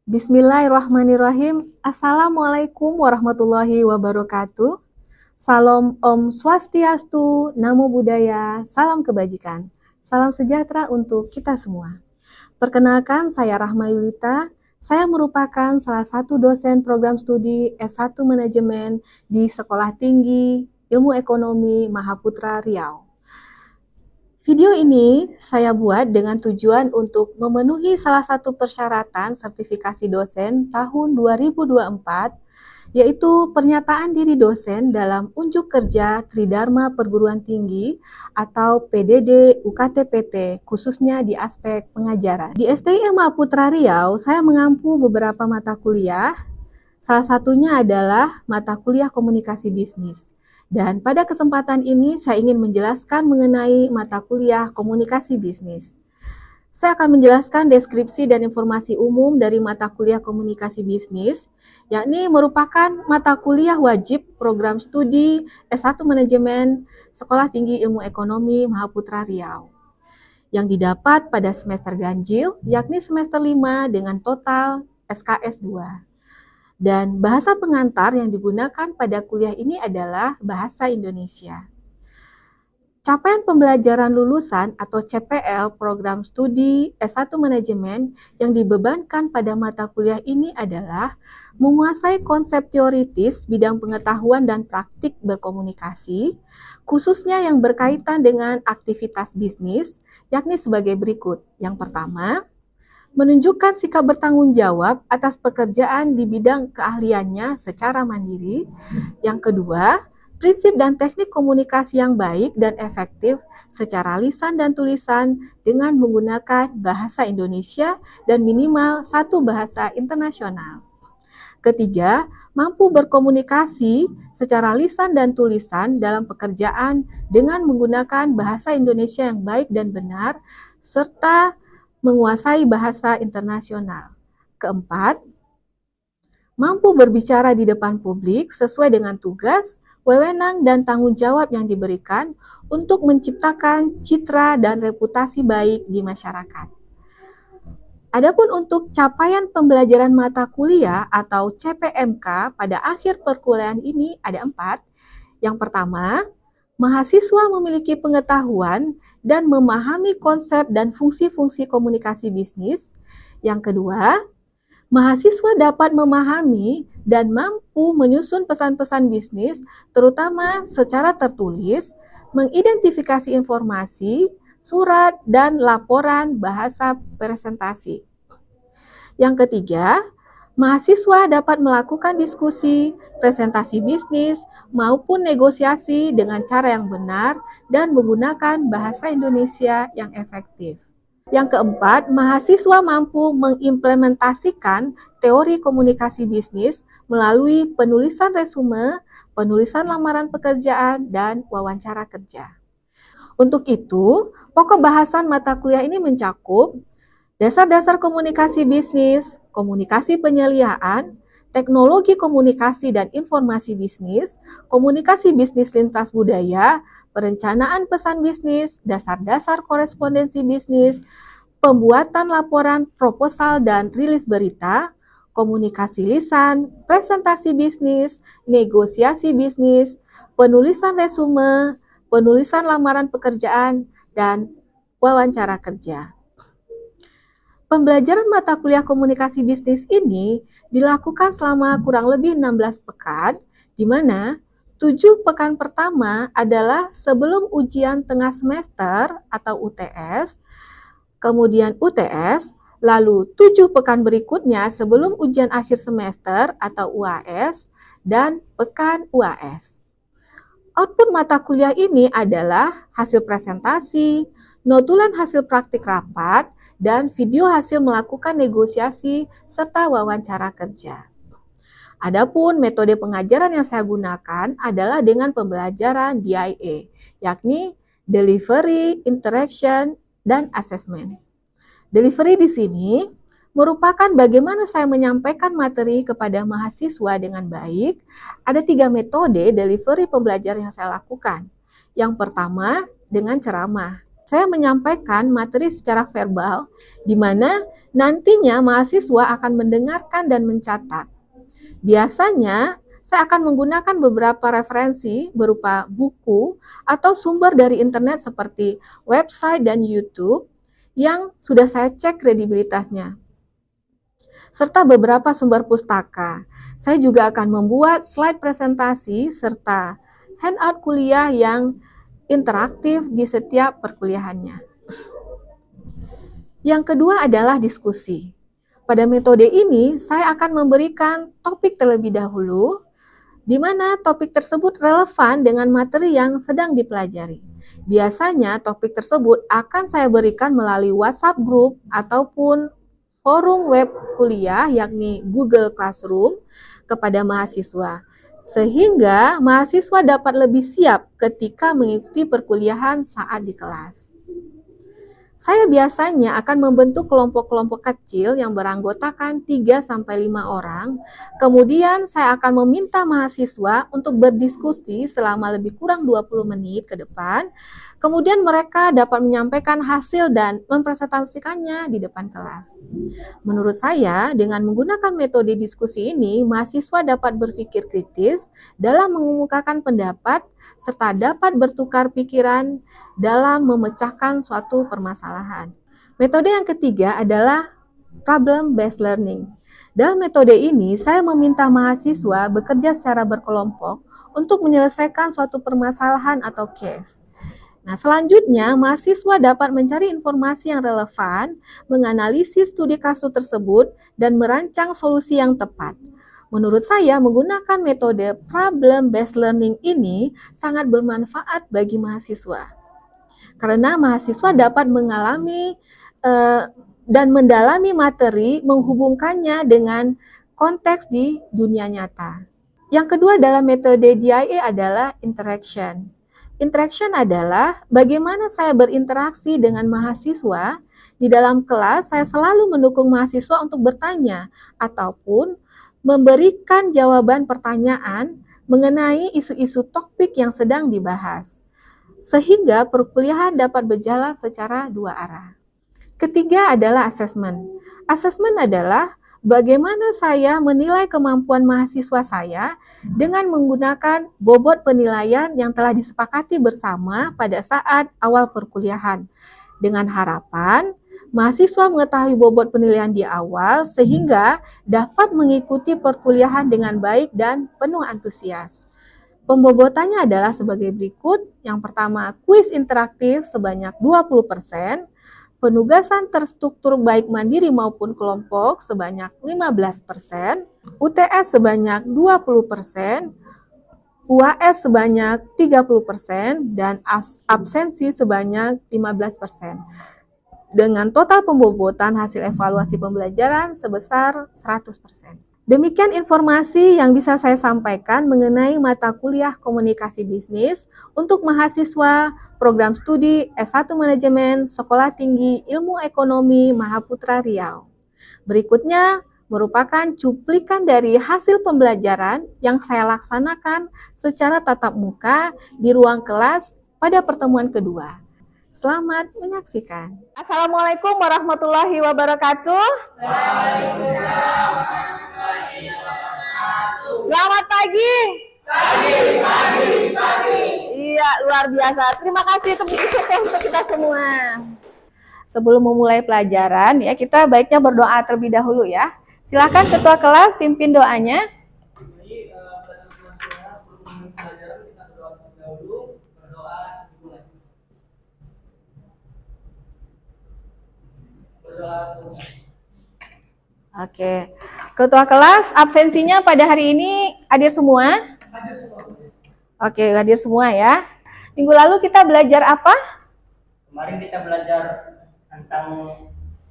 Bismillahirrahmanirrahim. Assalamualaikum warahmatullahi wabarakatuh. Salam Om Swastiastu, Namo Buddhaya, salam kebajikan. Salam sejahtera untuk kita semua. Perkenalkan, saya Rahma Yulita. Saya merupakan salah satu dosen program studi S1 Manajemen di Sekolah Tinggi Ilmu Ekonomi Mahaputra Riau. Video ini saya buat dengan tujuan untuk memenuhi salah satu persyaratan sertifikasi dosen tahun 2024, yaitu pernyataan diri dosen dalam unjuk kerja Tridharma Perguruan Tinggi atau PDD UKT-PT, khususnya di aspek pengajaran. Di STI Mahaputra Riau, saya mengampu beberapa mata kuliah, salah satunya adalah mata kuliah komunikasi bisnis. Dan pada kesempatan ini saya ingin menjelaskan mengenai mata kuliah komunikasi bisnis. Saya akan menjelaskan deskripsi dan informasi umum dari mata kuliah komunikasi bisnis, yakni merupakan mata kuliah wajib program studi S1 Manajemen Sekolah Tinggi Ilmu Ekonomi Mahaputra Riau, yang didapat pada semester ganjil, yakni semester 5 dengan total SKS 2. Dan bahasa pengantar yang digunakan pada kuliah ini adalah bahasa Indonesia. Capaian pembelajaran lulusan atau CPL program studi S1 Manajemen yang dibebankan pada mata kuliah ini adalah menguasai konsep teoritis bidang pengetahuan dan praktik berkomunikasi, khususnya yang berkaitan dengan aktivitas bisnis, yakni sebagai berikut. Yang pertama, menunjukkan sikap bertanggung jawab atas pekerjaan di bidang keahliannya secara mandiri. Yang kedua, prinsip dan teknik komunikasi yang baik dan efektif secara lisan dan tulisan dengan menggunakan bahasa Indonesia dan minimal satu bahasa internasional. Ketiga, mampu berkomunikasi secara lisan dan tulisan dalam pekerjaan dengan menggunakan bahasa Indonesia yang baik dan benar, serta menguasai bahasa internasional. Keempat, mampu berbicara di depan publik sesuai dengan tugas, wewenang, dan tanggung jawab yang diberikan untuk menciptakan citra dan reputasi baik di masyarakat. Adapun untuk capaian pembelajaran mata kuliah atau CPMK pada akhir perkuliahan ini ada 4. Yang pertama, mahasiswa memiliki pengetahuan dan memahami konsep dan fungsi-fungsi komunikasi bisnis. Yang kedua, mahasiswa dapat memahami dan mampu menyusun pesan-pesan bisnis, terutama secara tertulis, mengidentifikasi informasi, surat, dan laporan bahasa presentasi. Yang ketiga, mahasiswa dapat melakukan diskusi, presentasi bisnis, maupun negosiasi dengan cara yang benar dan menggunakan bahasa Indonesia yang efektif. Yang keempat, mahasiswa mampu mengimplementasikan teori komunikasi bisnis melalui penulisan resume, penulisan lamaran pekerjaan, dan wawancara kerja. Untuk itu, pokok bahasan mata kuliah ini mencakup dasar-dasar komunikasi bisnis, komunikasi penyeliaan, teknologi komunikasi dan informasi bisnis, komunikasi bisnis lintas budaya, perencanaan pesan bisnis, dasar-dasar korespondensi bisnis, pembuatan laporan proposal dan rilis berita, komunikasi lisan, presentasi bisnis, negosiasi bisnis, penulisan resume, penulisan lamaran pekerjaan, dan wawancara kerja. Pembelajaran mata kuliah komunikasi bisnis ini dilakukan selama kurang lebih 16 pekan, di mana 7 pekan pertama adalah sebelum ujian tengah semester atau UTS, kemudian UTS, lalu 7 pekan berikutnya sebelum ujian akhir semester atau UAS, dan pekan UAS. Output mata kuliah ini adalah hasil presentasi, notulen hasil praktik rapat, dan video hasil melakukan negosiasi serta wawancara kerja. Adapun metode pengajaran yang saya gunakan adalah dengan pembelajaran DIA, yakni Delivery, Interaction, dan Assessment. Delivery di sini merupakan bagaimana saya menyampaikan materi kepada mahasiswa dengan baik. Ada 3 metode delivery pembelajaran yang saya lakukan. Yang pertama, dengan ceramah. saya menyampaikan materi secara verbal, di mana nantinya mahasiswa akan mendengarkan dan mencatat. Biasanya, saya akan menggunakan beberapa referensi berupa buku atau sumber dari internet seperti website dan YouTube yang sudah saya cek kredibilitasnya, serta beberapa sumber pustaka. Saya juga akan membuat slide presentasi serta handout kuliah yang interaktif di setiap perkuliahannya. Yang kedua adalah diskusi. Pada metode ini, saya akan memberikan topik terlebih dahulu, di mana topik tersebut relevan dengan materi yang sedang dipelajari. Biasanya topik tersebut akan saya berikan melalui WhatsApp group ataupun forum web kuliah, yakni Google Classroom, kepada mahasiswa, sehingga mahasiswa dapat lebih siap ketika mengikuti perkuliahan saat di kelas. Saya biasanya akan membentuk kelompok-kelompok kecil yang beranggotakan 3-5 orang. Kemudian saya akan meminta mahasiswa untuk berdiskusi selama lebih kurang 20 menit ke depan. Kemudian mereka dapat menyampaikan hasil dan mempresentasikannya di depan kelas. Menurut saya, dengan menggunakan metode diskusi ini, mahasiswa dapat berpikir kritis dalam mengemukakan pendapat serta dapat bertukar pikiran dalam memecahkan suatu permasalahan. Metode yang ketiga adalah problem-based learning. Dalam metode ini, saya meminta mahasiswa bekerja secara berkelompok untuk menyelesaikan suatu permasalahan atau case. Nah, selanjutnya, mahasiswa dapat mencari informasi yang relevan, menganalisis studi kasus tersebut, dan merancang solusi yang tepat. Menurut saya, menggunakan metode problem-based learning ini sangat bermanfaat bagi mahasiswa, karena mahasiswa dapat mengalami dan mendalami materi, menghubungkannya dengan konteks di dunia nyata. Yang kedua dalam metode DIA adalah interaction. Interaction adalah bagaimana saya berinteraksi dengan mahasiswa. Di dalam kelas, saya selalu mendukung mahasiswa untuk bertanya ataupun memberikan jawaban pertanyaan mengenai isu-isu topik yang sedang dibahas, sehingga perkuliahan dapat berjalan secara dua arah. Ketiga adalah assessment. Assessment adalah bagaimana saya menilai kemampuan mahasiswa saya dengan menggunakan bobot penilaian yang telah disepakati bersama pada saat awal perkuliahan, dengan harapan mahasiswa mengetahui bobot penilaian di awal sehingga dapat mengikuti perkuliahan dengan baik dan penuh antusias. Pembobotannya adalah sebagai berikut. Yang pertama, kuis interaktif sebanyak 20%, penugasan terstruktur baik mandiri maupun kelompok sebanyak 15%, UTS sebanyak 20%, UAS sebanyak 30%, dan absensi sebanyak 15%. Dengan total pembobotan hasil evaluasi pembelajaran sebesar 100%. Demikian informasi yang bisa saya sampaikan mengenai mata kuliah komunikasi bisnis untuk mahasiswa program studi S1 Manajemen Sekolah Tinggi Ilmu Ekonomi Mahaputra Riau. Berikutnya merupakan cuplikan dari hasil pembelajaran yang saya laksanakan secara tatap muka di ruang kelas pada pertemuan kedua. Selamat menyaksikan. Assalamualaikum warahmatullahi wabarakatuh. Waalaikumsalam. Selamat pagi. Pagi. Iya, luar biasa. Terima kasih tepuk tangan untuk kita semua. Sebelum memulai pelajaran, ya kita baiknya berdoa terlebih dahulu ya. Silakan ketua kelas pimpin doanya. Oke, ketua kelas absensinya pada hari ini hadir semua? Oke, hadir semua ya. Minggu lalu kita belajar apa? Kemarin kita belajar tentang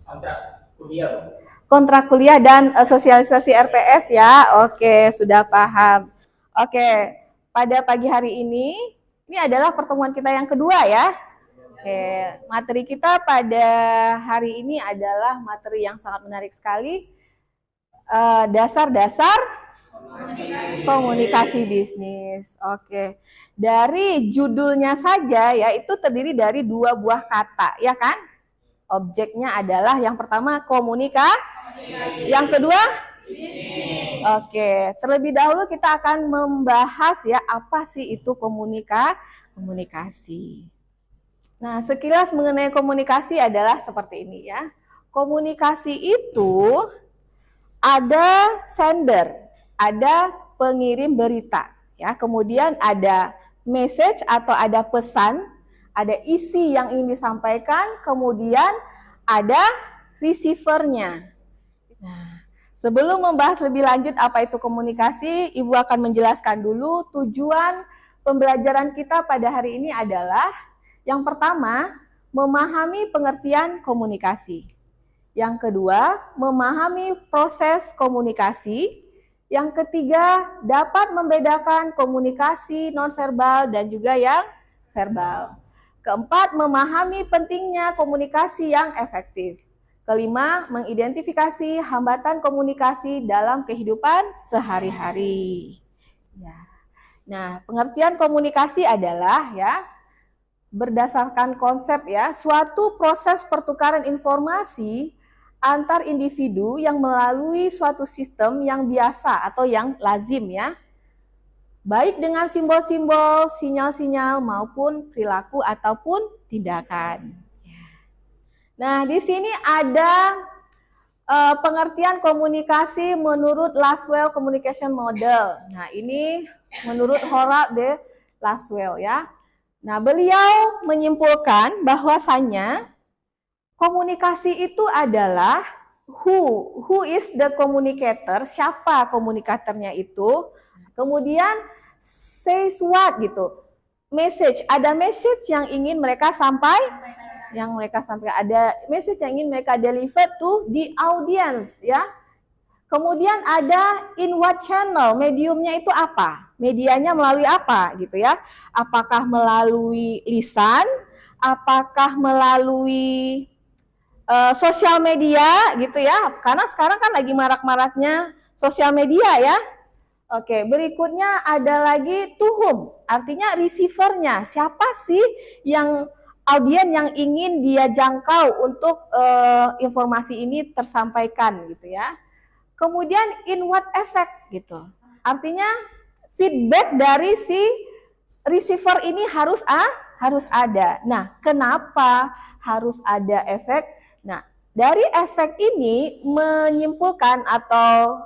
kontrak kuliah. Kontrak kuliah dan sosialisasi RPS ya. Oke, sudah paham. Oke, pada pagi hari ini adalah pertemuan kita yang kedua ya. Oke, materi kita pada hari ini adalah materi yang sangat menarik sekali. Dasar-dasar komunikasi bisnis. Oke. Dari judulnya saja ya itu terdiri dari 2 buah kata, ya kan? Objeknya adalah yang pertama komunikasi, yang kedua bisnis. Oke, terlebih dahulu kita akan membahas ya apa sih itu komunikasi. Nah, sekilas mengenai komunikasi adalah seperti ini ya. Komunikasi itu ada sender, ada pengirim berita, ya. Kemudian ada message atau ada pesan, ada isi yang ingin disampaikan, kemudian ada receivernya. Nah, sebelum membahas lebih lanjut apa itu komunikasi, Ibu akan menjelaskan dulu tujuan pembelajaran kita pada hari ini adalah yang pertama, memahami pengertian komunikasi. Yang kedua, memahami proses komunikasi. Yang ketiga, dapat membedakan komunikasi nonverbal dan juga yang verbal. Keempat, memahami pentingnya komunikasi yang efektif. Kelima, mengidentifikasi hambatan komunikasi dalam kehidupan sehari-hari. Ya. Nah, pengertian komunikasi adalah ya berdasarkan konsep ya suatu proses pertukaran informasi antar individu yang melalui suatu sistem yang biasa atau yang lazim ya. Baik dengan simbol-simbol, sinyal-sinyal maupun perilaku ataupun tindakan. Nah, di sini ada pengertian komunikasi menurut Laswell Communication Model. Nah, ini menurut Howard D. Laswell ya. Nah, beliau menyimpulkan bahwasanya komunikasi itu adalah who is the communicator, siapa komunikatornya itu. Kemudian says what gitu. Message, ada message yang ingin mereka sampaikan, ada message yang ingin mereka deliver to the audience ya. Kemudian ada in what channel, mediumnya itu apa? Medianya melalui apa gitu ya? Apakah melalui lisan? Apakah melalui sosial media gitu ya? Karena sekarang kan lagi marak-maraknya sosial media ya. Oke, berikutnya ada lagi to whom, artinya receivernya. Siapa sih yang audien yang ingin dia jangkau untuk informasi ini tersampaikan gitu ya. Kemudian in what effect gitu. Artinya feedback dari si receiver ini harus ada. Nah, kenapa harus ada efek? Nah, dari efek ini menyimpulkan atau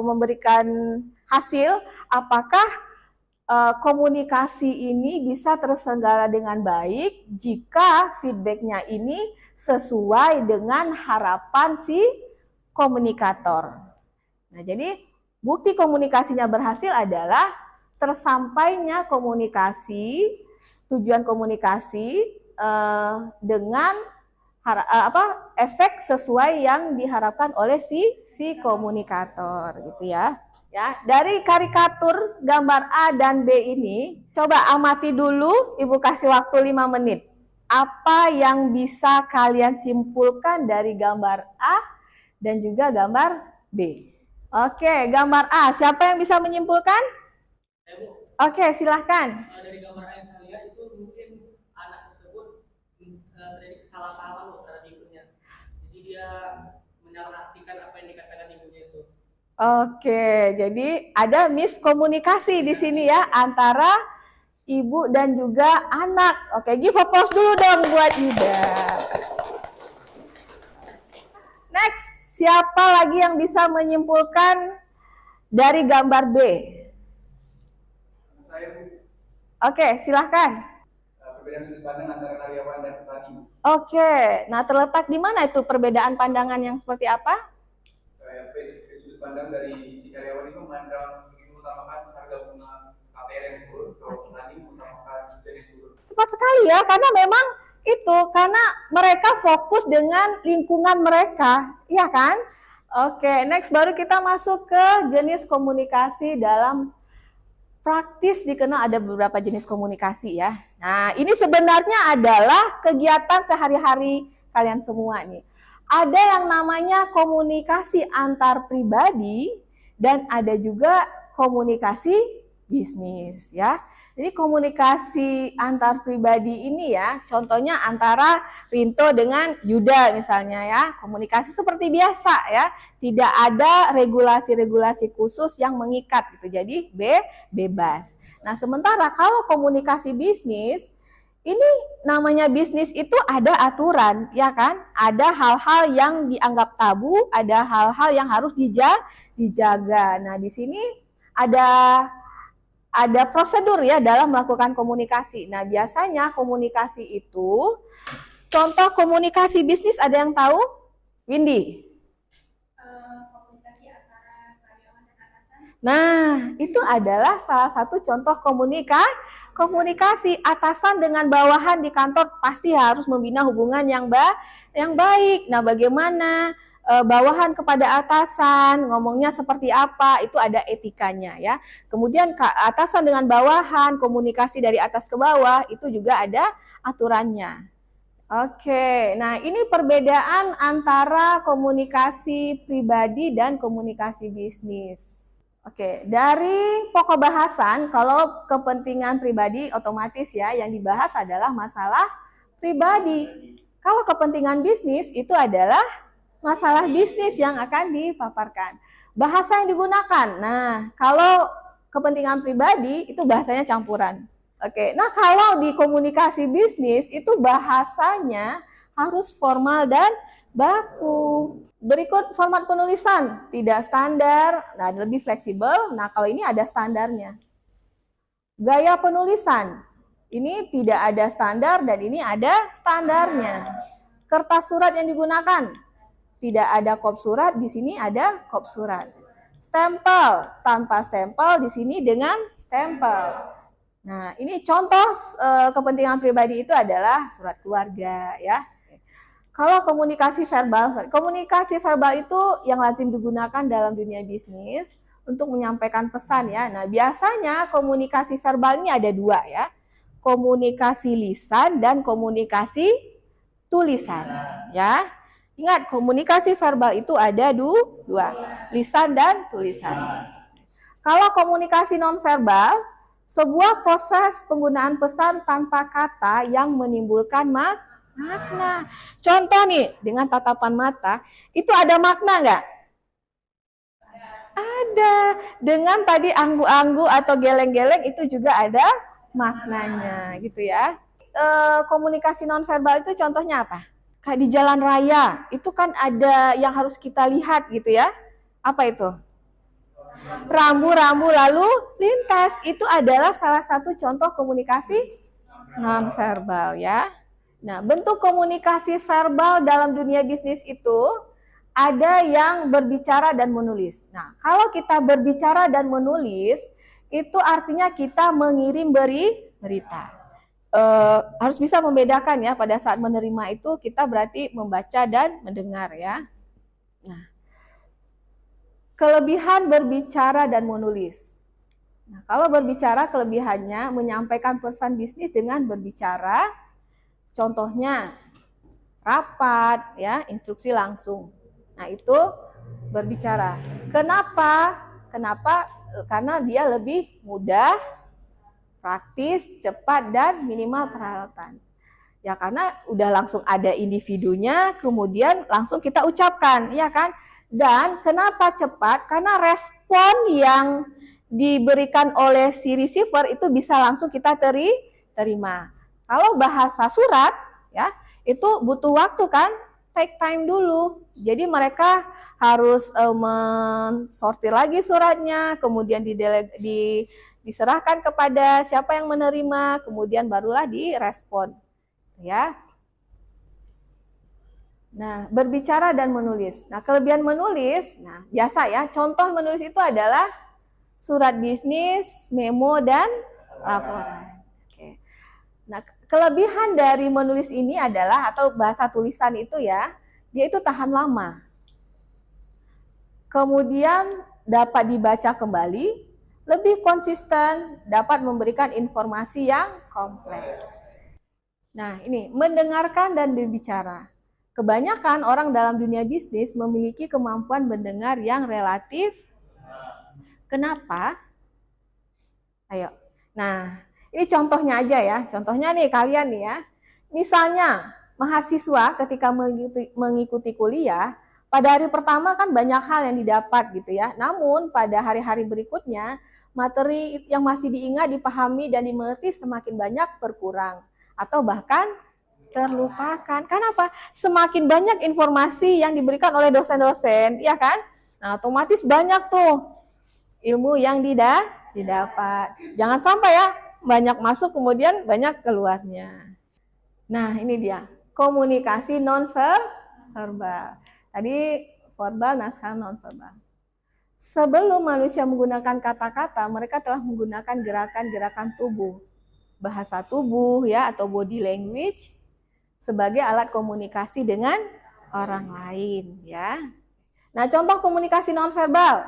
memberikan hasil apakah komunikasi ini bisa terselenggara dengan baik jika feedbacknya ini sesuai dengan harapan si komunikator. Nah, jadi bukti komunikasinya berhasil adalah tersampainya komunikasi, tujuan komunikasi dengan efek sesuai yang diharapkan oleh si komunikator gitu ya. Ya, dari karikatur gambar A dan B ini, coba amati dulu, Ibu kasih waktu 5 menit. Apa yang bisa kalian simpulkan dari gambar A dan juga gambar B? Oke, gambar A, siapa yang bisa menyimpulkan? Oke, silahkan. Dari gambar A yang saya lihat itu mungkin anak tersebut terjadi kesalahpahaman terhadap ibunya. Jadi dia menyalahartikan apa yang dikatakan ibunya itu. Oke, jadi ada miskomunikasi di sini ya antara ibu dan juga anak. Oke, give applause dulu dong buat Ida. Next, siapa lagi yang bisa menyimpulkan dari gambar B? Oke, silahkan. Perbedaan sudut pandang antara karyawan dan petani. Oke, nah terletak di mana itu perbedaan pandangan yang seperti apa? Sudut pandang dari si karyawan itu memandang mengutamakan harga bunga KPR yang turun, kalau petani mengutamakan hujan yang turun. Tepat sekali ya, karena memang itu karena mereka fokus dengan lingkungan mereka, ya kan? Oke, next baru kita masuk ke jenis komunikasi dalam praktis dikenal ada beberapa jenis komunikasi ya. Nah, ini sebenarnya adalah kegiatan sehari-hari kalian semua nih. Ada yang namanya komunikasi antar pribadi dan ada juga komunikasi bisnis ya. Jadi komunikasi antar pribadi ini ya, contohnya antara Rinto dengan Yuda misalnya ya, komunikasi seperti biasa ya, tidak ada regulasi-regulasi khusus yang mengikat gitu, jadi bebas. Nah sementara kalau komunikasi bisnis, ini namanya bisnis itu ada aturan ya kan, ada hal-hal yang dianggap tabu, ada hal-hal yang harus dijaga. Nah di sini ada prosedur ya dalam melakukan komunikasi. Nah, biasanya komunikasi itu, contoh komunikasi bisnis ada yang tahu? Windy? Komunikasi antara karyawan dan atasan. Nah, itu adalah salah satu contoh komunikasi atasan dengan bawahan di kantor pasti harus membina hubungan yang baik. Nah, bagaimana bawahan kepada atasan, ngomongnya seperti apa, itu ada etikanya ya. Kemudian atasan dengan bawahan, komunikasi dari atas ke bawah, itu juga ada aturannya. Oke, nah ini perbedaan antara komunikasi pribadi dan komunikasi bisnis. Oke, dari pokok bahasan, kalau kepentingan pribadi otomatis ya, yang dibahas adalah masalah pribadi. Kalau kepentingan bisnis itu adalah masalah bisnis yang akan dipaparkan. Bahasa yang digunakan. Nah, kalau kepentingan pribadi itu bahasanya campuran. Oke. Nah, kalau di komunikasi bisnis itu bahasanya harus formal dan baku. Berikut format penulisan, tidak standar, nah lebih fleksibel. Nah, kalau ini ada standarnya. Gaya penulisan. Ini tidak ada standar dan ini ada standarnya. Kertas surat yang digunakan. Tidak ada kop surat, di sini ada kop surat. Stempel, tanpa stempel, di sini dengan stempel. Nah, ini contoh kepentingan pribadi itu adalah surat keluarga ya. Kalau komunikasi verbal itu yang lazim digunakan dalam dunia bisnis untuk menyampaikan pesan ya. Nah, biasanya komunikasi verbal ini ada dua ya. Komunikasi lisan dan komunikasi tulisan ya. Ingat, komunikasi verbal itu ada dua, lisan dan tulisan. Kalau komunikasi nonverbal, sebuah proses penggunaan pesan tanpa kata yang menimbulkan makna. Contoh nih, dengan tatapan mata, itu ada makna nggak? Ada. Dengan tadi anggu-anggu atau geleng-geleng itu juga ada maknanya, gitu ya. Komunikasi nonverbal itu contohnya apa? Kayak di jalan raya, itu kan ada yang harus kita lihat gitu ya. Apa itu? Rambu-rambu lalu lintas. Itu adalah salah satu contoh komunikasi nonverbal ya. Nah, bentuk komunikasi verbal dalam dunia bisnis itu ada yang berbicara dan menulis. Nah, kalau kita berbicara dan menulis, itu artinya kita mengirim berita. Harus bisa membedakan ya, pada saat menerima itu kita berarti membaca dan mendengar ya. Nah, kelebihan berbicara dan menulis. Nah, kalau berbicara kelebihannya menyampaikan pesan bisnis dengan berbicara. Contohnya rapat ya, instruksi langsung. Nah, itu berbicara. Kenapa? Karena dia lebih mudah, praktis, cepat, dan minimal peralatan. Ya karena udah langsung ada individunya, kemudian langsung kita ucapkan, ya kan? Dan kenapa cepat? Karena respon yang diberikan oleh si receiver itu bisa langsung kita terima. Kalau bahasa surat, ya itu butuh waktu kan? Take time dulu. Jadi mereka harus mensortir lagi suratnya, kemudian diserahkan kepada siapa yang menerima, kemudian barulah direspon. Ya. Nah, berbicara dan menulis. Nah, kelebihan menulis, nah biasa ya, contoh menulis itu adalah surat bisnis, memo, dan laporan. Oke. Nah, kelebihan dari menulis ini adalah, atau bahasa tulisan itu ya, dia itu tahan lama. Kemudian dapat dibaca kembali, lebih konsisten, dapat memberikan informasi yang kompleks. Nah, ini mendengarkan dan berbicara. kebanyakan orang dalam dunia bisnis memiliki kemampuan mendengar yang relatif. Kenapa? Ayo. Nah, ini contohnya aja ya. Contohnya nih kalian nih ya. Misalnya mahasiswa ketika mengikuti kuliah, pada hari pertama kan banyak hal yang didapat gitu ya. Namun pada hari-hari berikutnya, materi yang masih diingat, dipahami, dan dimengerti semakin banyak berkurang. Atau bahkan terlupakan. Kenapa? Semakin banyak informasi yang diberikan oleh dosen-dosen, ya kan? Nah, otomatis banyak tuh ilmu yang didapat. Jangan sampai ya, banyak masuk kemudian banyak keluarnya. Nah, ini dia. Komunikasi non-verbal. Tadi verbal, nah sekarang non-verbal. Sebelum manusia menggunakan kata-kata, mereka telah menggunakan gerakan-gerakan tubuh, bahasa tubuh ya atau body language sebagai alat komunikasi dengan orang lain ya. Nah, contoh komunikasi nonverbal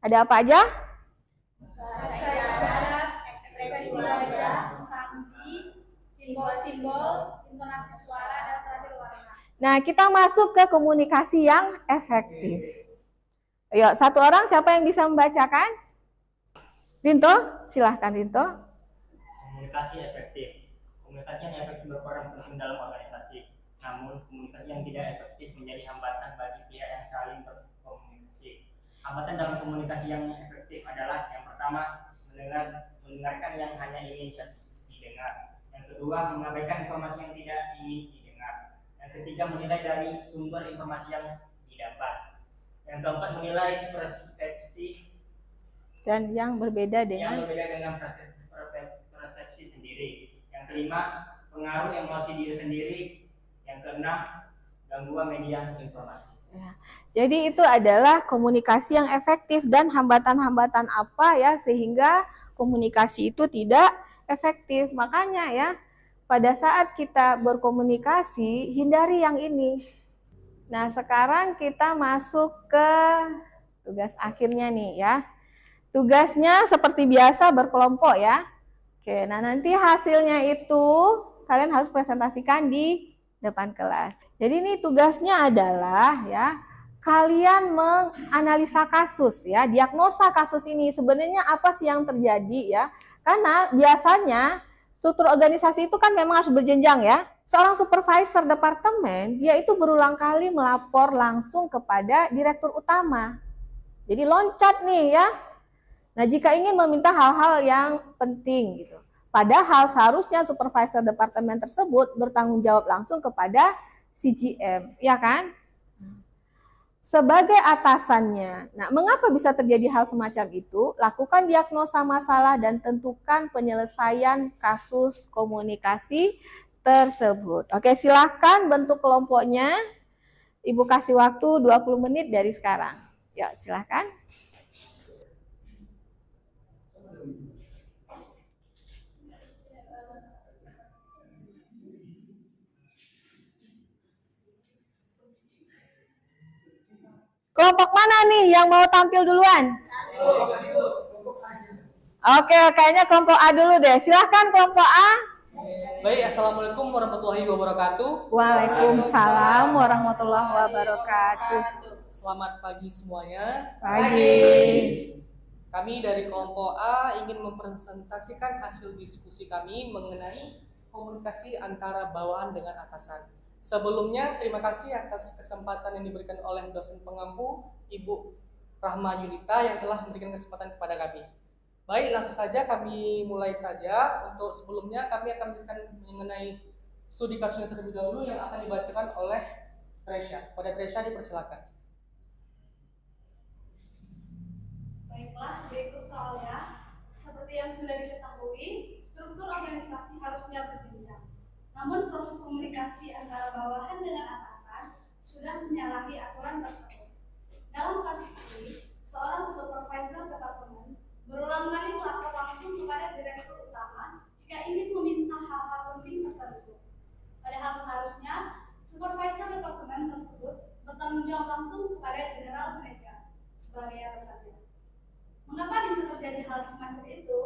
ada apa aja? Bahasa isyarat, ekspresi wajah, sandi, simbol-simbol, intonasi suara, dan terakhir warna. Nah, kita masuk ke komunikasi yang efektif. Ayo, satu orang siapa yang bisa membacakan? Rinto, silahkan Rinto. Komunikasi efektif. Komunikasi yang efektif berperan penting dalam organisasi. Namun, komunikasi yang tidak efektif menjadi hambatan bagi pihak yang saling berkomunikasi. Hambatan dalam komunikasi yang efektif adalah yang pertama, mendengarkan yang hanya ingin didengar. Yang kedua, mengabaikan informasi yang tidak ingin didengar. Yang ketiga, menilai dari sumber informasi yang didapat. Yang keempat, menilai persepsi Dan yang berbeda dengan persepsi sendiri. Yang kelima, pengaruh emosi diri sendiri. Yang keenam, gangguan media informasi. ya. Jadi itu adalah komunikasi yang efektif dan hambatan-hambatan apa ya sehingga komunikasi itu tidak efektif. Makanya ya, pada saat kita berkomunikasi, hindari yang ini. Nah, sekarang kita masuk ke tugas akhirnya nih ya. Tugasnya seperti biasa berkelompok ya. Oke, nah nanti hasilnya itu kalian harus presentasikan di depan kelas. Jadi ini tugasnya adalah ya, kalian menganalisa kasus ya, diagnosa kasus ini sebenarnya apa sih yang terjadi ya. Karena biasanya struktur organisasi itu kan memang harus berjenjang ya. Seorang supervisor departemen, dia itu berulang kali melapor langsung kepada direktur utama. Jadi loncat nih ya. Nah, jika ingin meminta hal-hal yang penting gitu. Padahal seharusnya supervisor departemen tersebut bertanggung jawab langsung kepada CGM, ya kan? Sebagai atasannya. Nah, mengapa bisa terjadi hal semacam itu? Lakukan diagnosa masalah dan tentukan penyelesaian kasus komunikasi tersebut. Oke, silakan bentuk kelompoknya. Ibu kasih waktu 20 menit dari sekarang. Ya, silakan. Kelompok mana nih yang mau tampil duluan? Oke, kayaknya kelompok A dulu deh. Silahkan kelompok A. Baik, assalamualaikum warahmatullahi wabarakatuh. Waalaikumsalam warahmatullahi wabarakatuh. Selamat pagi semuanya. Pagi. Kami dari kelompok A ingin mempresentasikan hasil diskusi kami mengenai komunikasi antara bawahan dengan atasan. Sebelumnya, terima kasih atas kesempatan yang diberikan oleh dosen pengampu, Ibu Rahma Yulita yang telah memberikan kesempatan kepada kami. Baik, langsung saja kami mulai saja. Untuk sebelumnya, kami akan menjelaskan mengenai studi kasusnya terlebih dahulu yang akan dibacakan oleh Tresya. Pada Tresya dipersilakan. Baiklah, berikut soalnya. Seperti yang sudah diketahui, struktur organisasi harusnya berjenjang. Namun proses komunikasi antara bawahan dengan atasan sudah menyalahi aturan tersebut. Dalam kasus ini, seorang supervisor departemen berulang kali melapor langsung kepada direktur utama jika ingin meminta hal-hal penting tertentu. Padahal seharusnya supervisor departemen tersebut bertanggung jawab langsung kepada general manager sebagai atasannya. Mengapa bisa terjadi hal semacam itu?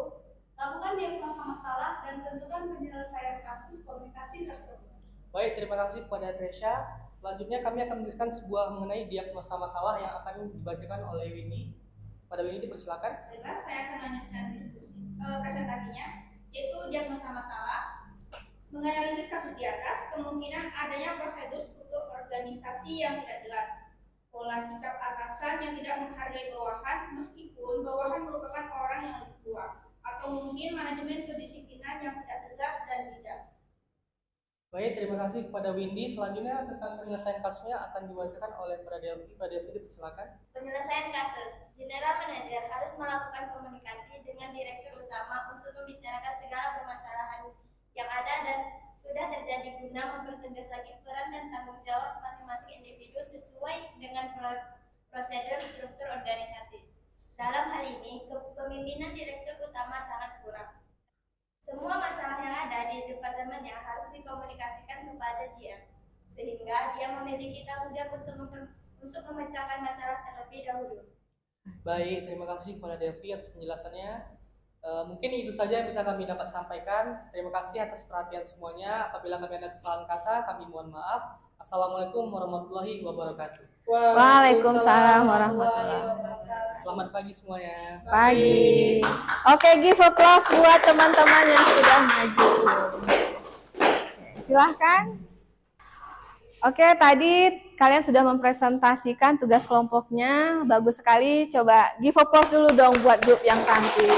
Lakukan diagnosa masalah dan tentukan penyelesaian kasus komunikasi tersebut. Baik, terima kasih kepada Tresya. Selanjutnya kami akan menuliskan sebuah mengenai diagnosa masalah yang akan dibacakan oleh Windy. Pada Windy dipersilakan. Baiklah, saya akan melanjutkan presentasinya, yaitu diagnosa masalah. Menganalisis kasus di atas, kemungkinan adanya prosedur struktur organisasi yang tidak jelas, pola sikap atasan yang tidak menghargai bawahan meskipun bawahan merupakan orang yang lebih tua, atau mungkin manajemen kedisiplinan yang tidak tegas dan tidak. Baik, terima kasih kepada Windy. Selanjutnya tentang penyelesaian kasusnya akan dibacakan oleh Pak Delvi. Pak Delvi dipersilakan. Penyelesaian kasus. General Manager harus melakukan komunikasi dengan Direktur Utama untuk membicarakan segala permasalahan yang ada dan sudah terjadi guna mempertegas lagi peran dan tanggung jawab masing-masing individu sesuai dengan prosedur struktur organisasi. Dalam hal ini, kepemimpinan Direktur Utama sangat kurang. Semua masalah yang ada di departemennya harus dikomunikasikan kepada GM, sehingga dia memiliki tanggung jawab untuk memecahkan masalah terlebih dahulu. Baik, terima kasih kepada Devi atas penjelasannya. Mungkin itu saja yang bisa kami dapat sampaikan. Terima kasih atas perhatian semuanya. Apabila kami ada kesalahan kata, kami mohon maaf. Assalamualaikum warahmatullahi wabarakatuh. Waalaikumsalam warahmatullahi wabarakatuh. Selamat pagi semuanya. Pagi. Oke, give applause buat teman-teman yang sudah maju. Silahkan. Oke, tadi kalian sudah mempresentasikan tugas kelompoknya. Bagus sekali. Coba give applause dulu dong buat grup yang tampil.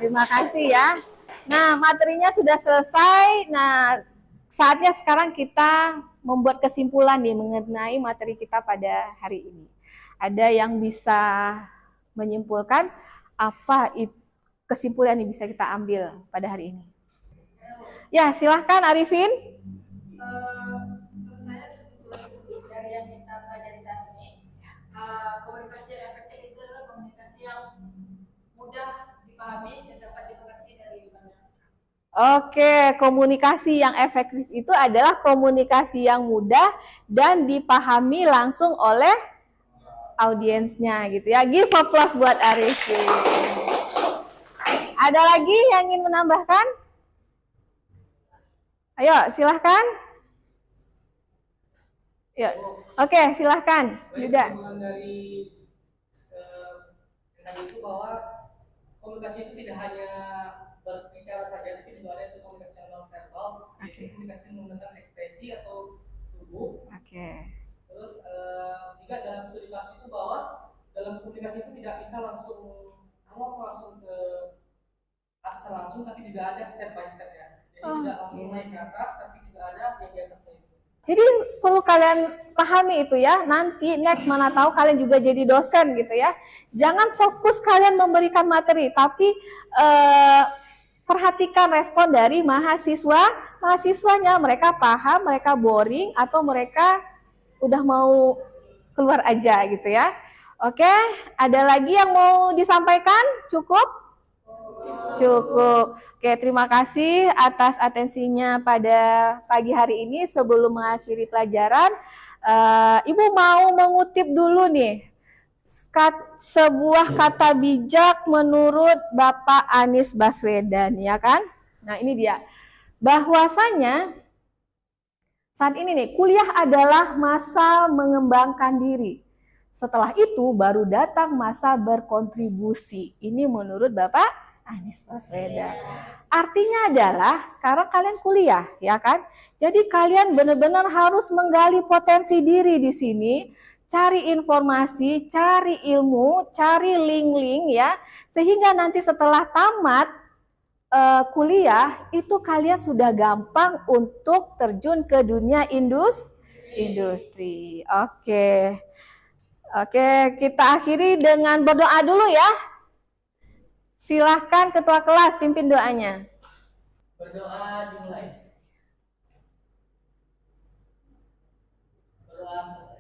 Terima kasih ya. Nah, materinya sudah selesai. Nah, saatnya sekarang kita membuat kesimpulan nih mengenai materi kita pada hari ini. Ada yang bisa menyimpulkan apa kesimpulan yang bisa kita ambil pada hari ini? Ya, silahkan Arifin. Menurut saya kesimpulan dari yang kita pelajari saat ini, komunikasi yang efektif itu adalah komunikasi yang mudah dipahami dan dapat dimengerti dari banyak. Oke, komunikasi yang efektif itu adalah komunikasi yang mudah dan dipahami langsung oleh audiensnya gitu ya. Give applause buat Arifin. Ada lagi yang ingin menambahkan? Ayo, silahkan. Ya. Oke, silahkan. Yuda. Dari itu bahwa komunikasi itu tidak hanya berbicara saja, tapi juga ada komunikasi yang non verbal, yaitu komunikasi menggunakan ekspresi atau tubuh. Terus juga dalam studi kasus itu bahwa dalam komunikasi itu tidak bisa langsung ke atas langsung, tapi juga ada step by step-nya. Jadi tidak langsung naik ke atas, tapi juga ada yang di atasnya itu. Jadi perlu kalian pahami itu ya. Nanti next mana tahu kalian juga jadi dosen gitu ya. Jangan fokus kalian memberikan materi, tapi perhatikan respon dari mahasiswanya. Mereka paham, mereka boring, atau mereka udah mau keluar aja gitu ya. Oke, ada lagi yang mau disampaikan? Cukup? Cukup. Oke, terima kasih atas atensinya pada pagi hari ini. Sebelum mengakhiri pelajaran, Ibu mau mengutip dulu nih sebuah kata bijak menurut Bapak Anies Baswedan, ya kan? Nah, ini dia. Bahwasanya saat ini nih, kuliah adalah masa mengembangkan diri. Setelah itu baru datang masa berkontribusi. Ini menurut Bapak Anies Baswedan. Artinya adalah sekarang kalian kuliah, ya kan? Jadi kalian benar-benar harus menggali potensi diri di sini, cari informasi, cari ilmu, cari link-link ya, sehingga nanti setelah tamat kuliah itu kalian sudah gampang untuk terjun ke dunia industri. Oke, kita akhiri dengan berdoa dulu ya. Silahkan ketua kelas pimpin doanya. Berdoa dimulai. Berdoa selesai.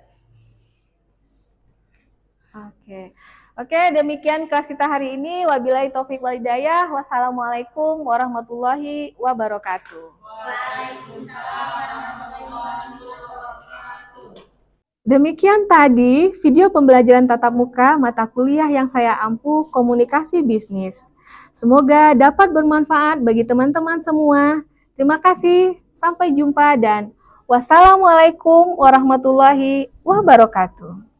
Oke, demikian kelas kita hari ini. Wabillahi taufik wal hidayah. Wassalamualaikum warahmatullahi wabarakatuh. Waalaikumsalam warahmatullahi wabarakatuh. Demikian tadi video pembelajaran tatap muka mata kuliah yang saya ampu komunikasi bisnis. Semoga dapat bermanfaat bagi teman-teman semua. Terima kasih, sampai jumpa dan Wassalamualaikum warahmatullahi wabarakatuh.